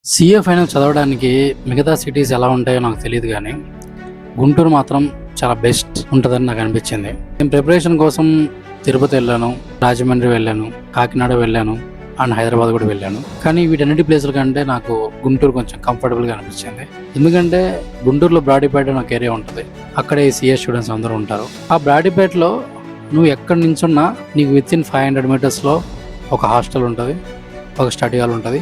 CA final చదవడానికి మిగతా cities ఎలా ఉంటాయో నాకు తెలియదు కానీ గుంటూరు మాత్రం చాలా బెస్ట్ ఉంటుందని నాకు అనిపించింది. నేను ప్రిపరేషన్ కోసం తిరుపతి వెళ్ళాను, రాజమండ్రి వెళ్ళాను, కాకినాడ వెళ్ళాను అండ్ హైదరాబాద్ కూడా వెళ్ళాను. కానీ వీటన్నిటి ప్లేసుల కంటే నాకు గుంటూరు కొంచెం కంఫర్టబుల్గా అనిపించింది. ఎందుకంటే గుంటూరులో బ్రాడీపేట ఒక ఏరియా ఉంటుంది, అక్కడే సీఏ స్టూడెంట్స్ అందరూ ఉంటారు. ఆ బ్రాడీపేటలో నువ్వు ఎక్కడి నుంచున్నా నీకు విత్ ఇన్ 500 మీటర్స్లో ఒక హాస్టల్ ఉంటుంది, ఒక స్టడీ హాల్ ఉంటుంది,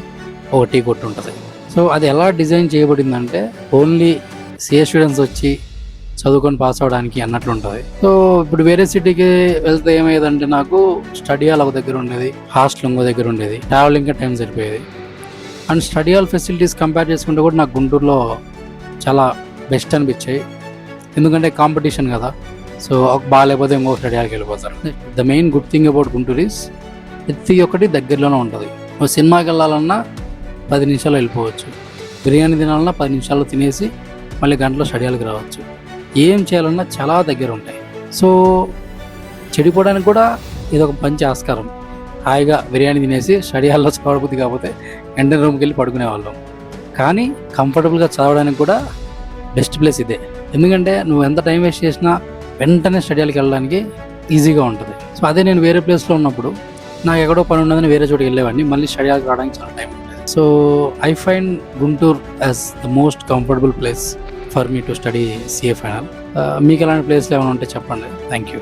ఒక టీ కొట్టు ఉంటుంది. సో అది ఎలా డిజైన్ చేయబడిందంటే ఓన్లీ సిఏ స్టూడెంట్స్ వచ్చి చదువుకొని పాస్ అవ్వడానికి అన్నట్లు ఉంటుంది. సో ఇప్పుడు వేరే సిటీకి వెళ్తే ఏమయ్యేదంటే నాకు స్టడీ హాల్ ఒక దగ్గర ఉండేది, హాస్టల్ ఇంకో దగ్గర ఉండేది, ట్రావెలింగ్కి టైం సరిపోయేది. And study hall facilities compare చేసుకుంటే కూడా నాకు గుంటూరులో చాలా బెస్ట్ అనిపించాయి. ఎందుకంటే కాంపిటీషన్ కదా, సో బాగాలేకపోతే ఇంకో స్టడీ హాల్కి వెళ్ళిపోతారు. The main good thing about Guntur is ప్రతి ఒక్కటి దగ్గరలోనే ఉంటుంది. ఒక సినిమాకి వెళ్ళాలన్నా 10 నిమిషాలు వెళ్ళిపోవచ్చు, బిర్యానీ తినాలన్నా 10 నిమిషాల్లో తినేసి మళ్ళీ గంటలో స్టడీ హాల్కి రావచ్చు. ఏం చేయాలన్నా చాలా దగ్గర ఉంటాయి. సో చెడిపోవడానికి కూడా ఇది ఒక మంచి ఆస్కారం. హాయిగా బిర్యానీ తినేసి స్టడీ హాల్లో చదవబుద్ధి కాకపోతే ఎంటర్ రూమ్కి వెళ్ళి పడుకునేవాళ్ళం. కానీ కంఫర్టబుల్గా చదవడానికి కూడా బెస్ట్ ప్లేస్ ఇదే. ఎందుకంటే నువ్వు ఎంత టైం వేస్ట్ చేసినా వెంటనే స్టడీ హాల్కి వెళ్ళడానికి ఈజీగా ఉంటుంది. సో అదే నేను వేరే ప్లేస్లో ఉన్నప్పుడు నాకు ఎక్కడో పని ఉన్నదని వేరే చోటుకి వెళ్ళేవాడిని, మళ్ళీ స్టడీ హాల్కి రావడానికి చాలా టైం ఉంటుంది. So I find Guntur as the most comfortable place for me to study CA final. మీకు ఎలాంటి ప్లేస్లు ఏమైనా ఉంటే చెప్పండి. Thank you.